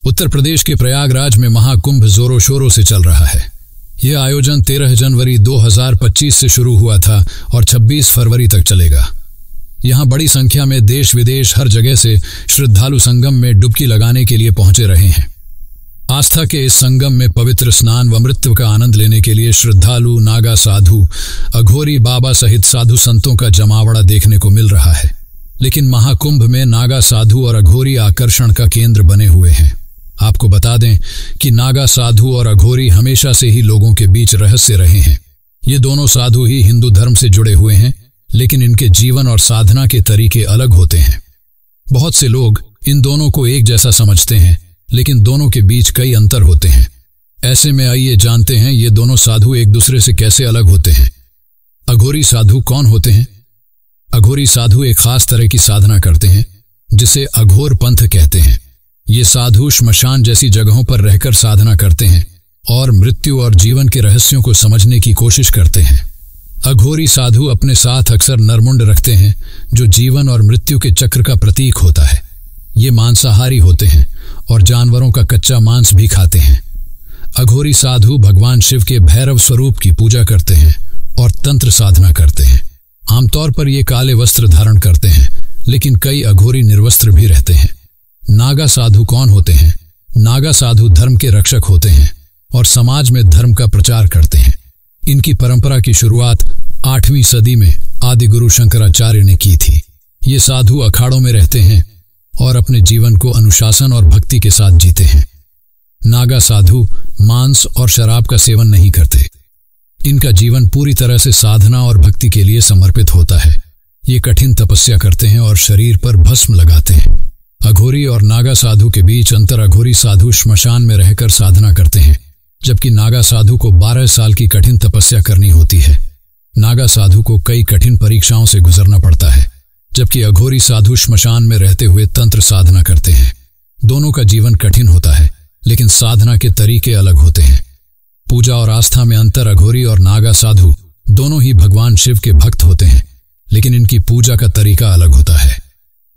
उत्तर प्रदेश के प्रयागराज में महाकुंभ जोरों शोरों से चल रहा है। यह आयोजन 13 जनवरी 2025 से शुरू हुआ था और 26 फरवरी तक चलेगा। यहां बड़ी संख्या में देश विदेश हर जगह से श्रद्धालु संगम में डुबकी लगाने के लिए पहुंचे रहे हैं। आस्था के इस संगम में पवित्र स्नान व मृत्यु का आनंद लेने के लिए श्रद्धालु, नागा साधु, अघोरी बाबा सहित साधु संतों का जमावड़ा देखने को मिल रहा है। लेकिन महाकुंभ में नागा साधु और अघोरी आकर्षण का केंद्र बने हुए हैं। आपको बता दें कि नागा साधु और अघोरी हमेशा से ही लोगों के बीच रहस्य रहे हैं। ये दोनों साधु ही हिंदू धर्म से जुड़े हुए हैं, लेकिन इनके जीवन और साधना के तरीके अलग होते हैं। बहुत से लोग इन दोनों को एक जैसा समझते हैं, लेकिन दोनों के बीच कई अंतर होते हैं। ऐसे में आइए जानते हैं ये दोनों साधु एक दूसरे से कैसे अलग होते हैं। अघोरी साधु कौन होते हैं? अघोरी साधु एक खास तरह की साधना करते हैं जिसे अघोर पंथ कहते हैं। ये साधु श्मशान जैसी जगहों पर रहकर साधना करते हैं और मृत्यु और जीवन के रहस्यों को समझने की कोशिश करते हैं। अघोरी साधु अपने साथ अक्सर नरमुंड रखते हैं, जो जीवन और मृत्यु के चक्र का प्रतीक होता है। ये मांसाहारी होते हैं और जानवरों का कच्चा मांस भी खाते हैं। अघोरी साधु भगवान शिव के भैरव स्वरूप की पूजा करते हैं और तंत्र साधना करते हैं। आमतौर पर ये काले वस्त्र धारण करते हैं, लेकिन कई अघोरी निर्वस्त्र भी रहते हैं। नागा साधु कौन होते हैं? नागा साधु धर्म के रक्षक होते हैं और समाज में धर्म का प्रचार करते हैं। इनकी परंपरा की शुरुआत 8वीं सदी में आदि गुरु शंकराचार्य ने की थी। ये साधु अखाड़ों में रहते हैं और अपने जीवन को अनुशासन और भक्ति के साथ जीते हैं। नागा साधु मांस और शराब का सेवन नहीं करते। इनका जीवन पूरी तरह से साधना और भक्ति के लिए समर्पित होता है। ये कठिन तपस्या करते हैं और शरीर पर भस्म लगाते हैं। अघोरी और नागा साधु के बीच अंतर: अघोरी साधु श्मशान में रहकर साधना करते हैं, जबकि नागा साधु को 12 साल की कठिन तपस्या करनी होती है। नागा साधु को कई कठिन परीक्षाओं से गुजरना पड़ता है, जबकि अघोरी साधु श्मशान में रहते हुए तंत्र साधना करते हैं। दोनों का जीवन कठिन होता है, लेकिन साधना के तरीके अलग होते हैं। पूजा और आस्था में अंतर: अघोरी और नागा साधु दोनों ही भगवान शिव के भक्त होते हैं, लेकिन इनकी पूजा का तरीका अलग होता है।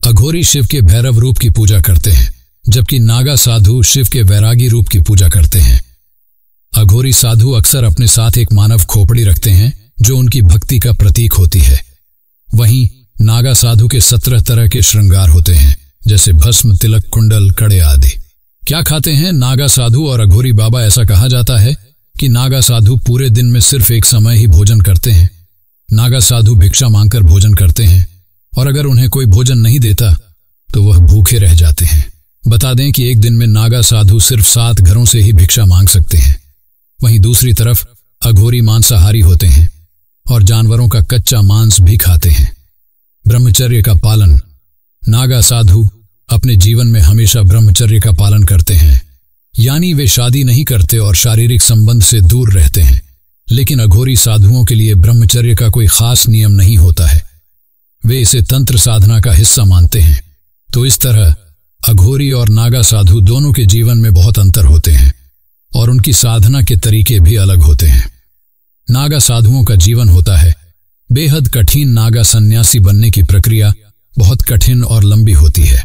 अघोरी शिव के भैरव रूप की पूजा करते हैं, जबकि नागा साधु शिव के वैरागी रूप की पूजा करते हैं। अघोरी साधु अक्सर अपने साथ एक मानव खोपड़ी रखते हैं, जो उनकी भक्ति का प्रतीक होती है। वहीं नागा साधु के 17 तरह के श्रृंगार होते हैं, जैसे भस्म, तिलक, कुंडल, कड़े आदि। क्या खाते हैं नागा साधु और अघोरी बाबा? ऐसा कहा जाता है कि नागा साधु पूरे दिन में सिर्फ एक समय ही भोजन करते हैं। नागा साधु भिक्षा मांगकर भोजन करते हैं और अगर उन्हें कोई भोजन नहीं देता तो वह भूखे रह जाते हैं। बता दें कि एक दिन में नागा साधु सिर्फ 7 घरों से ही भिक्षा मांग सकते हैं। वहीं दूसरी तरफ अघोरी मांसाहारी होते हैं और जानवरों का कच्चा मांस भी खाते हैं। ब्रह्मचर्य का पालन: नागा साधु अपने जीवन में हमेशा ब्रह्मचर्य का पालन करते हैं, यानी वे शादी नहीं करते और शारीरिक संबंध से दूर रहते हैं। लेकिन अघोरी साधुओं के लिए ब्रह्मचर्य का कोई खास नियम नहीं होता है। वे इसे तंत्र साधना का हिस्सा मानते हैं। तो इस तरह अघोरी और नागा साधु दोनों के जीवन में बहुत अंतर होते हैं और उनकी साधना के तरीके भी अलग होते हैं। नागा साधुओं का जीवन होता है बेहद कठिन। नागा सन्यासी बनने की प्रक्रिया बहुत कठिन और लंबी होती है।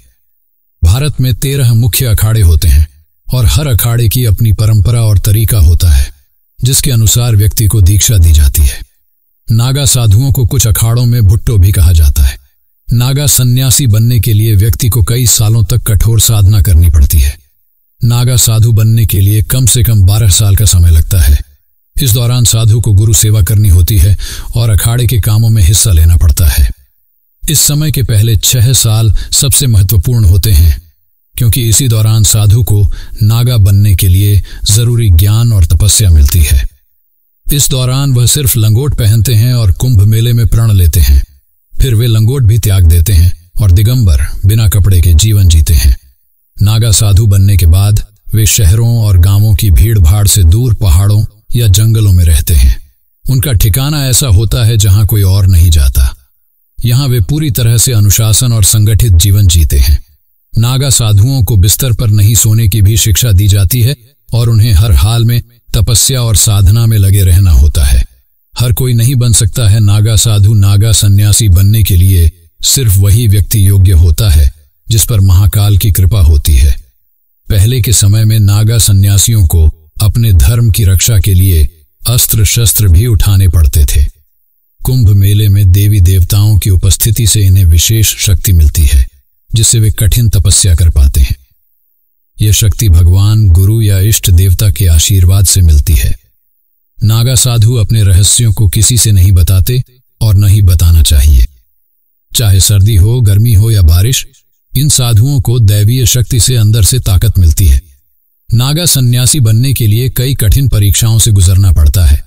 भारत में 13 मुख्य अखाड़े होते हैं और हर अखाड़े की अपनी परंपरा और तरीका होता है, जिसके अनुसार व्यक्ति को दीक्षा दी जाती है। नागा साधुओं को कुछ अखाड़ों में भुट्टो भी कहा जाता है। नागा सन्यासी बनने के लिए व्यक्ति को कई सालों तक कठोर साधना करनी पड़ती है। नागा साधु बनने के लिए कम से कम 12 साल का समय लगता है। इस दौरान साधु को गुरु सेवा करनी होती है और अखाड़े के कामों में हिस्सा लेना पड़ता है। इस समय के पहले 6 साल सबसे महत्वपूर्ण होते हैं, क्योंकि इसी दौरान साधु को नागा बनने के लिए जरूरी ज्ञान और तपस्या मिलती है। इस दौरान वह सिर्फ लंगोट पहनते हैं और कुंभ मेले में प्रण लेते हैं। फिर वे लंगोट भी त्याग देते हैं और दिगंबर बिना कपड़े के जीवन जीते हैं। नागा साधु बनने के बाद वे शहरों और गांवों की भीड़ भाड़ से दूर पहाड़ों या जंगलों में रहते हैं। उनका ठिकाना ऐसा होता है जहां कोई और नहीं जाता। यहां वे पूरी तरह से अनुशासन और संगठित जीवन जीते हैं। नागा साधुओं को बिस्तर पर नहीं सोने की भी शिक्षा दी जाती है और उन्हें हर हाल में तपस्या और साधना में लगे रहना होता है। हर कोई नहीं बन सकता है नागा साधु। नागा सन्यासी बनने के लिए सिर्फ वही व्यक्ति योग्य होता है जिस पर महाकाल की कृपा होती है। पहले के समय में नागा सन्यासियों को अपने धर्म की रक्षा के लिए अस्त्र शस्त्र भी उठाने पड़ते थे। कुंभ मेले में देवी देवताओं की उपस्थिति से इन्हें विशेष शक्ति मिलती है, जिससे वे कठिन तपस्या कर पाते हैं। यह शक्ति भगवान, गुरु या इष्ट देवता के आशीर्वाद से मिलती है। नागा साधु अपने रहस्यों को किसी से नहीं बताते और न ही बताना चाहिए। चाहे सर्दी हो, गर्मी हो या बारिश, इन साधुओं को दैवीय शक्ति से अंदर से ताकत मिलती है। नागा सन्यासी बनने के लिए कई कठिन परीक्षाओं से गुजरना पड़ता है।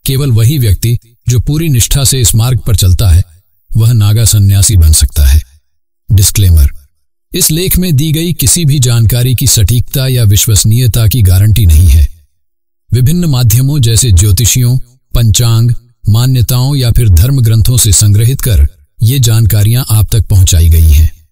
केवल वही व्यक्ति जो पूरी निष्ठा से इस मार्ग पर चलता है, वह नागा सन्यासी बन सकता है। डिस्क्लेमर: इस लेख में दी गई किसी भी जानकारी की सटीकता या विश्वसनीयता की गारंटी नहीं है। विभिन्न माध्यमों जैसे ज्योतिषियों, पंचांग, मान्यताओं या फिर धर्म ग्रंथों से संग्रहित कर ये जानकारियां आप तक पहुंचाई गई हैं।